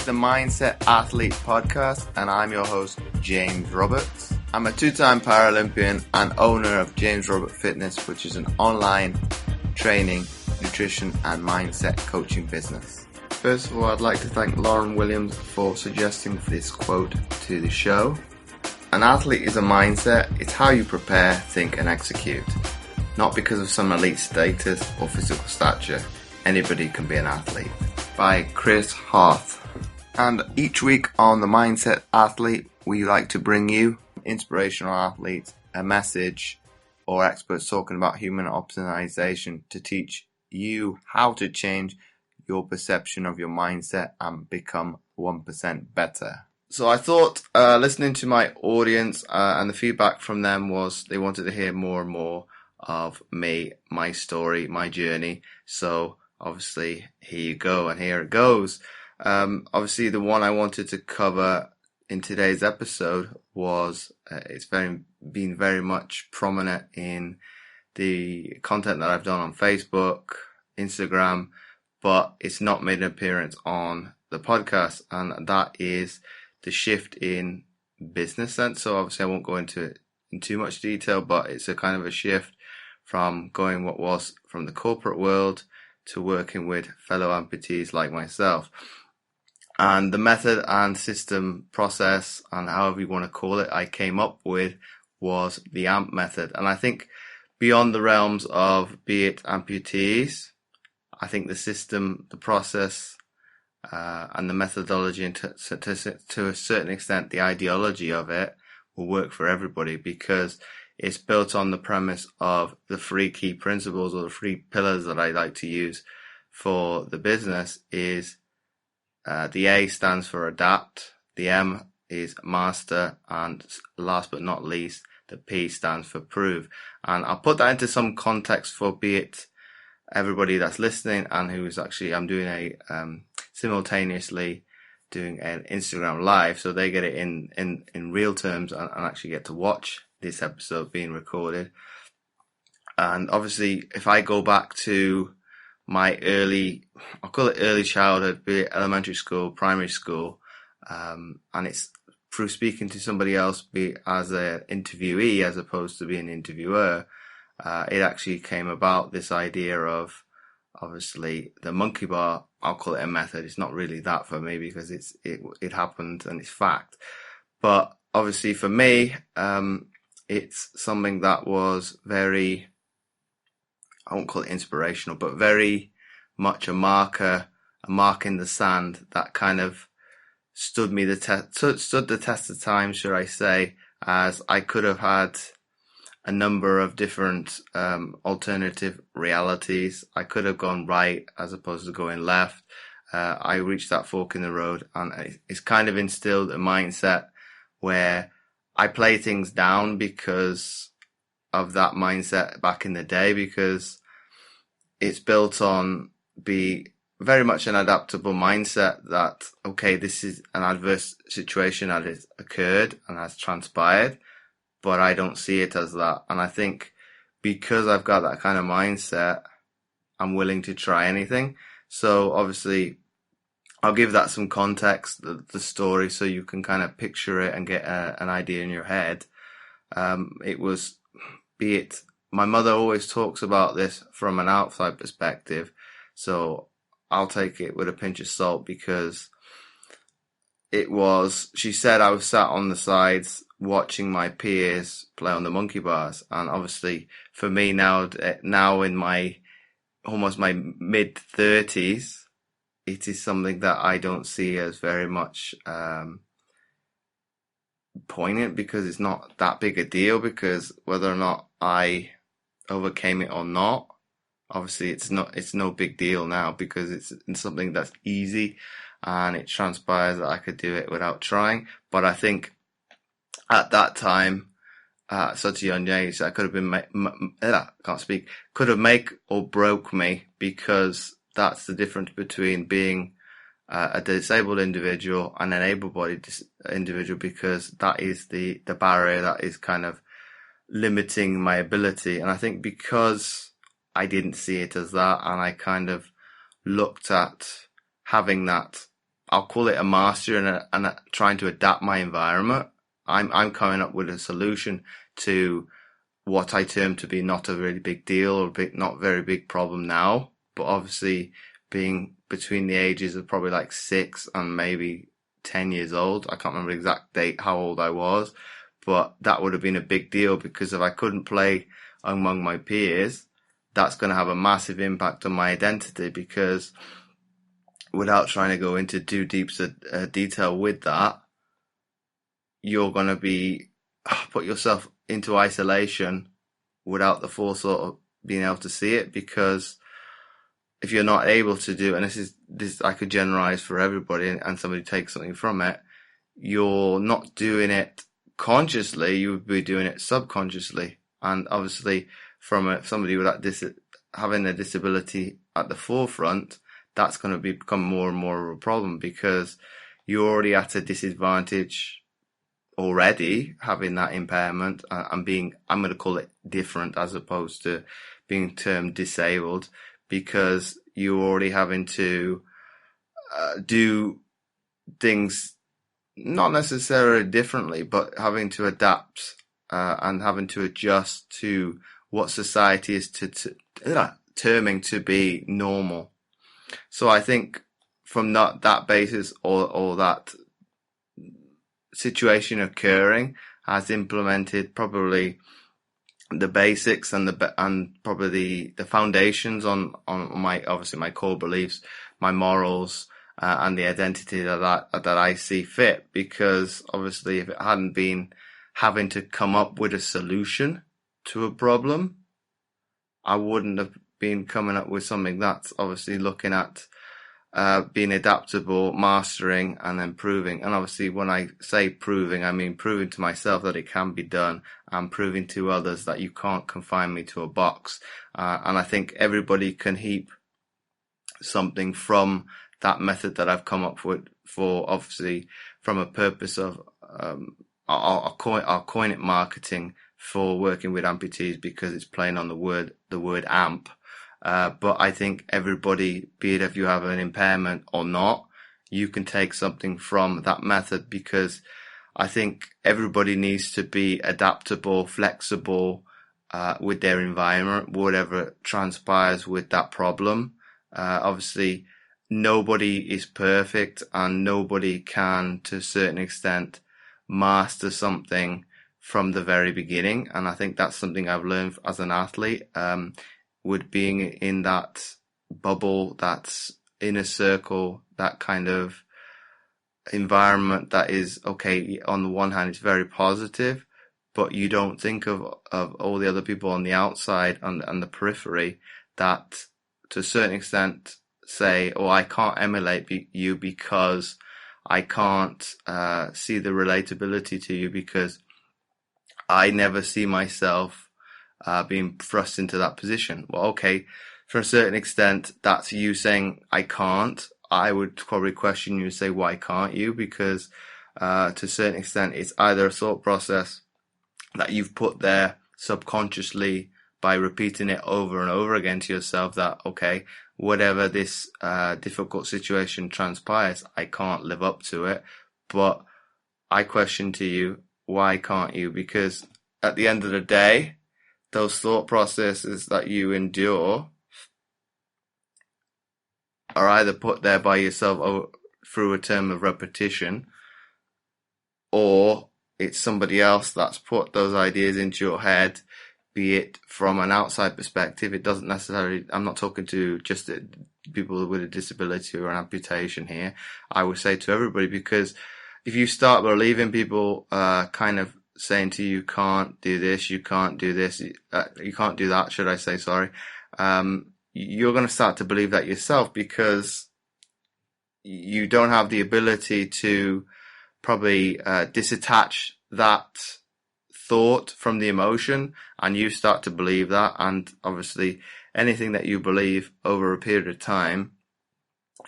the Mindset Athlete Podcast, and I'm your host, James Roberts. I'm a two-time Paralympian and owner of James Robert Fitness, which is an online training, nutrition, and mindset coaching business. First of all, I'd like to thank Lauren Williams for suggesting this quote to the show. An athlete is a mindset. It's how you prepare, think, and execute. Not because of some elite status or physical stature. Anybody can be an athlete. By Chris Harth. And each week on the Mindset Athlete, we like to bring you inspirational athletes, a message, or experts talking about human optimization to teach you how to change your perception of your mindset and become 1% better. So I thought, listening to my audience and the feedback from them was they wanted to hear more and more of me, my story, my journey. So obviously, here you go, and here it goes. Obviously, the one I wanted to cover in today's episode was been very much prominent in the content that I've done on Facebook, Instagram, but it's not made an appearance on the podcast, and that is the shift in business sense. So obviously, I won't go into it in too much detail, but it's a kind of a shift from going what was from the corporate world to working with fellow amputees like myself. And the method and system process, and however you want to call it, I came up with was the AMP method. And I think beyond the realms of be it amputees, I think the system, the process, and the methodology, and to a certain extent the ideology of it will work for everybody, because it's built on the premise of the three key principles, or the three pillars that I like to use for the business is the A stands for adapt, the M is master, and last but not least, the P stands for prove. And I'll put that into some context for be it everybody that's listening and who's actually, I'm doing simultaneously doing an Instagram live, so they get it in real terms and actually get to watch this episode being recorded. And obviously, if I go back to my I'll call it early childhood, be it elementary school, primary school, and it's through speaking to somebody else, be it as an interviewee as opposed to being an interviewer, it actually came about, this idea of obviously the monkey bar. I'll call it a method. It's not really that for me because it happened and it's fact. But obviously for me, it's something that was very, I won't call it inspirational, but very much a mark in the sand that kind of stood the test of time, should I say, as I could have had a number of different alternative realities. I could have gone right as opposed to going left. I reached that fork in the road, and it's kind of instilled a mindset where I play things down because of that mindset back in the day, because it's built on be very much an adaptable mindset that, okay, this is an adverse situation that has occurred and has transpired, but I don't see it as that. And I think because I've got that kind of mindset, I'm willing to try anything. So obviously, I'll give that some context, the story, so you can kind of picture it and get an idea in your head. It was, be it, my mother always talks about this from an outside perspective, so I'll take it with a pinch of salt, because she said I was sat on the sides watching my peers play on the monkey bars. And obviously for me now in my almost my mid 30s, it is something that I don't see as very much poignant, because it's not that big a deal, because whether or not I overcame it or not, obviously it's no big deal now, because it's something that's easy, and it transpires that I could do it without trying. But I think at that time, at such a young age, I could have been could have make or broke me, because that's the difference between being a disabled individual and an able-bodied individual, because that is the barrier that is kind of limiting my ability. And I think because I didn't see it as that, and I kind of looked at having that I'll call it a master and trying to adapt my environment. I'm coming up with a solution to what I term to be not a really big deal or not very big problem now, but obviously being between the ages of probably like 6 and maybe 10 years old. I can't remember the exact date how old I was, but that would have been a big deal, because if I couldn't play among my peers, that's going to have a massive impact on my identity, because without trying to go into too deep detail with that, you're going to be put yourself into isolation without the forethought of being able to see it. Because if you're not able to do, and this I could generalize for everybody, and somebody takes something from it, you're not doing it consciously, you would be doing it subconsciously. And obviously from somebody with that having a disability at the forefront, that's going to become more and more of a problem, because you're already at a disadvantage already, having that impairment and being, I'm going to call it different as opposed to being termed disabled, because you're already having to do things not necessarily differently, but having to adapt and having to adjust to what society is terming to be normal. So I think from that basis, or that situation occurring, has implemented probably the basics and probably the foundations on my, obviously my core beliefs, my morals, and the identity that I see fit. Because obviously if it hadn't been having to come up with a solution to a problem, I wouldn't have been coming up with something that's obviously looking at being adaptable, mastering, and then proving. And obviously when I say proving, I mean proving to myself that it can be done, and proving to others that you can't confine me to a box. And I think everybody can heap something from that method that I've come up with, for obviously from a purpose of I'll coin it marketing for working with amputees, because it's playing on the word amp. But I think everybody, be it if you have an impairment or not, you can take something from that method, because I think everybody needs to be adaptable, flexible with their environment, whatever transpires with that problem. Obviously, nobody is perfect, and nobody can, to a certain extent, master something from the very beginning. And I think that's something I've learned as an athlete, with being in that bubble, that inner circle, that kind of environment that is, okay, on the one hand it's very positive, but you don't think of all the other people on the outside and the periphery that to a certain extent say, oh, I can't emulate you because I can't see the relatability to you, because I never see myself being thrust into that position. Well, okay, for a certain extent, that's you saying I can't. I would probably question you and say, why can't you? Because to a certain extent, it's either a thought process that you've put there subconsciously by repeating it over and over again to yourself, that, okay, whatever this difficult situation transpires, I can't live up to it. But I question to you, why can't you? Because at the end of the day, those thought processes that you endure are either put there by yourself through a term of repetition, or it's somebody else that's put those ideas into your head, be it from an outside perspective. It doesn't necessarily, I'm not talking to just people with a disability or an amputation here. I would say to everybody, because if you start believing people kind of saying to you, can't do this, you can't do this, you can't do that, should I say, sorry, you're going to start to believe that yourself, because you don't have the ability to probably disattach that thought from the emotion, and you start to believe that. And obviously anything that you believe over a period of time,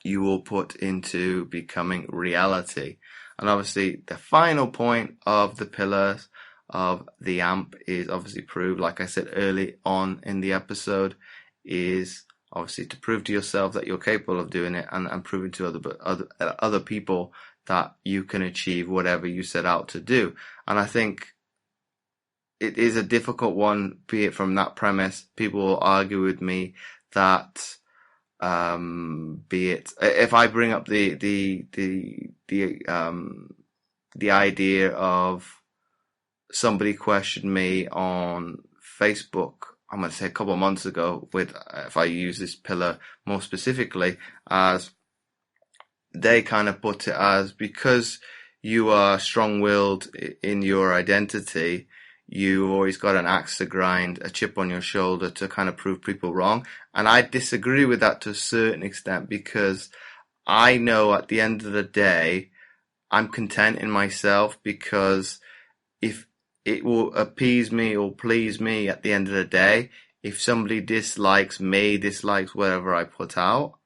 you will put into becoming reality. And obviously the final point of the pillars of the AMP is obviously proved, like I said early on in the episode, is obviously to prove to yourself that you're capable of doing it, and proving to other people that you can achieve whatever you set out to do. And I think it is a difficult one, be it from that premise. People will argue with me that, be it if I bring up the idea of somebody questioned me on Facebook, I'm going to say a couple of months ago, with if I use this pillar more specifically, as they kind of put it as, because you are strong-willed in your identity, you always got an axe to grind, a chip on your shoulder to kind of prove people wrong. And I disagree with that to a certain extent, because I know at the end of the day, I'm content in myself, because if it will appease me or please me at the end of the day, if somebody dislikes me, dislikes whatever I put out,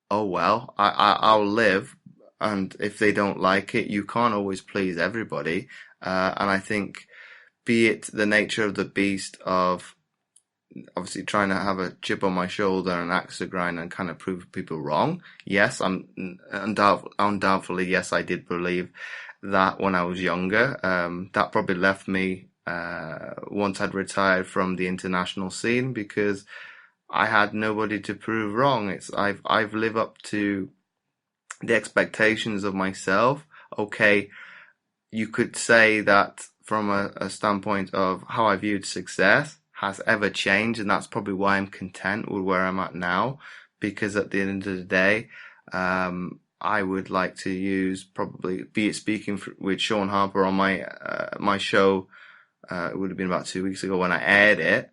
oh well, I'll live. And if they don't like it, you can't always please everybody. And I think, be it the nature of the beast of obviously trying to have a chip on my shoulder and an axe to grind and kind of prove people wrong. Yes, undoubtedly, yes, I did believe that when I was younger. That probably left me once I'd retired from the international scene, because I had nobody to prove wrong. I've lived up to the expectations of myself. Okay, you could say that from a standpoint of how I viewed success has ever changed, and that's probably why I'm content with where I'm at now, because at the end of the day, I would like to use, probably, be it speaking with Sean Harper on my show, it would have been about 2 weeks ago when I aired it,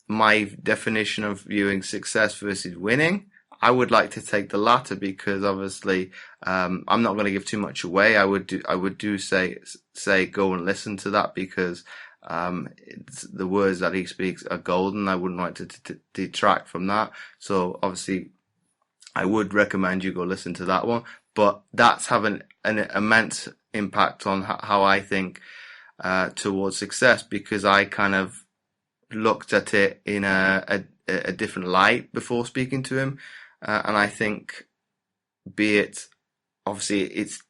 my definition of viewing success versus winning, I would like to take the latter, because obviously, I'm not going to give too much away. I would say go and listen to that, because the words that he speaks are golden. I wouldn't like to detract from that. So obviously, I would recommend you go listen to that one. But that's having an immense impact on how I think towards success, because I kind of looked at it in a different light before speaking to him. And I think, be it, obviously,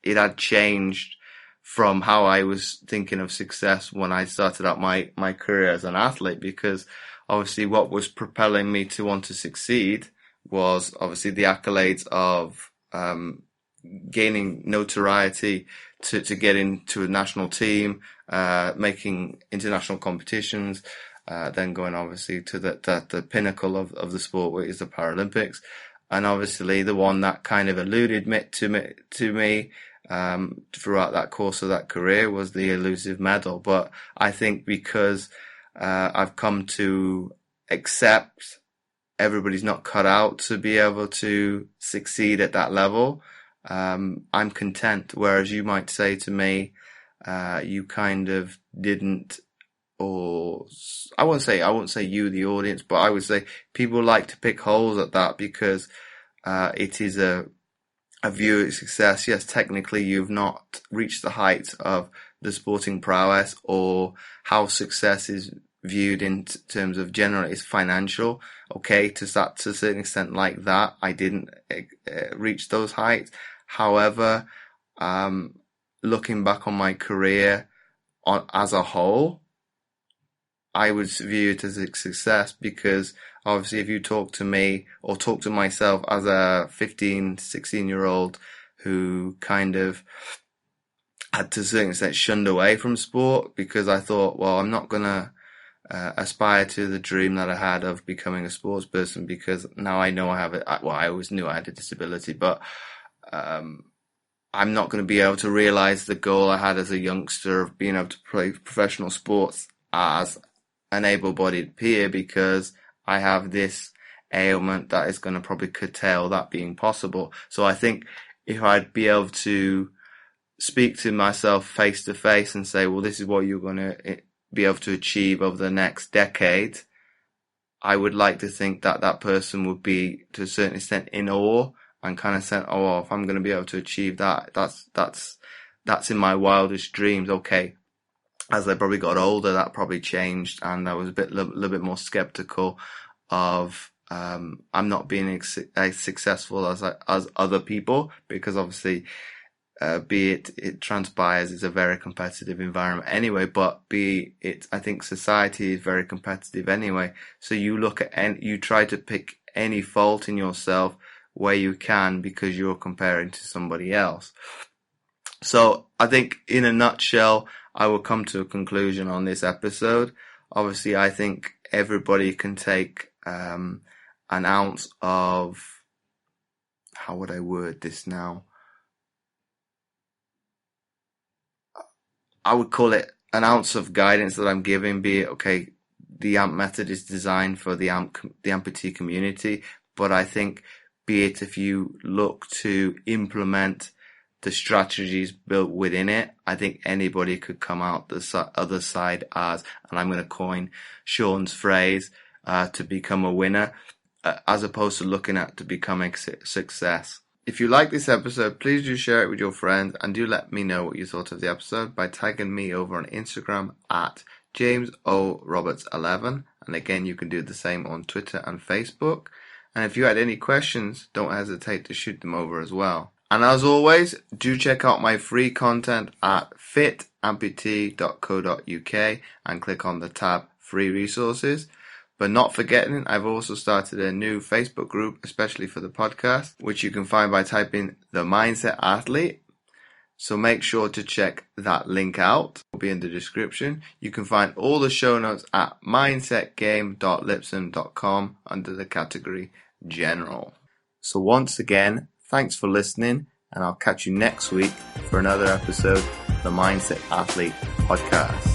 it had changed from how I was thinking of success when I started out my career as an athlete, because obviously what was propelling me to want to succeed was obviously the accolades of gaining notoriety to get into a national team, making international competitions, then going obviously to the pinnacle of the sport, which is the Paralympics. And obviously the one that kind of eluded to me throughout that course of that career was the elusive medal. But I think because I've come to accept everybody's not cut out to be able to succeed at that level, I'm content. Whereas you might say to me, you kind of didn't, or I won't say you, the audience, but I would say people like to pick holes at that, because it is a view of success. Yes, technically you've not reached the height of the sporting prowess, or how success is viewed in terms of generally is financial. Okay, to a certain extent like that, I didn't reach those heights. However, looking back on my career as a whole, I would view it as a success, because obviously if you talk to me or talk to myself as a 15, 16-year-old who kind of had to a certain extent shunned away from sport, because I thought, well, I'm not going to aspire to the dream that I had of becoming a sports person, because now I know I have it. Well, I always knew I had a disability, but I'm not going to be able to realize the goal I had as a youngster of being able to play professional sports as an able-bodied peer, because I have this ailment that is going to probably curtail that being possible. So I think if I'd be able to speak to myself face to face and say, well, this is what you're going to be able to achieve over the next decade, I would like to think that that person would be, to a certain extent, in awe, and kind of say, oh, well, if I'm going to be able to achieve that, that's in my wildest dreams. Okay. As I probably got older, that probably changed, and I was little bit more skeptical of I'm not being as successful as other people, because obviously, be it transpires, it's a very competitive environment anyway, but I think society is very competitive anyway. So you look at, and you try to pick any fault in yourself where you can, because you're comparing to somebody else. So I think in a nutshell, I will come to a conclusion on this episode. Obviously, I think everybody can take an ounce of, how would I word this now? I would call it an ounce of guidance that I'm giving, be it, okay, the AMP method is designed for the amputee community, but I think, be it if you look to implement the strategies built within it, I think anybody could come out the other side as, and I'm going to coin Sean's phrase, to become a winner, as opposed to looking at to become a success. If you like this episode, please do share it with your friends, and do let me know what you thought of the episode by tagging me over on Instagram at JamesORoberts11, and again, you can do the same on Twitter and Facebook. And if you had any questions, don't hesitate to shoot them over as well. And as always, do check out my free content at fitamputee.co.uk and click on the tab Free Resources. But not forgetting, I've also started a new Facebook group, especially for the podcast, which you can find by typing The Mindset Athlete. So make sure to check that link out. It will be in the description. You can find all the show notes at mindsetgame.lipson.com under the category General. So once again, thanks for listening, and I'll catch you next week for another episode of the Mindset Athlete podcast.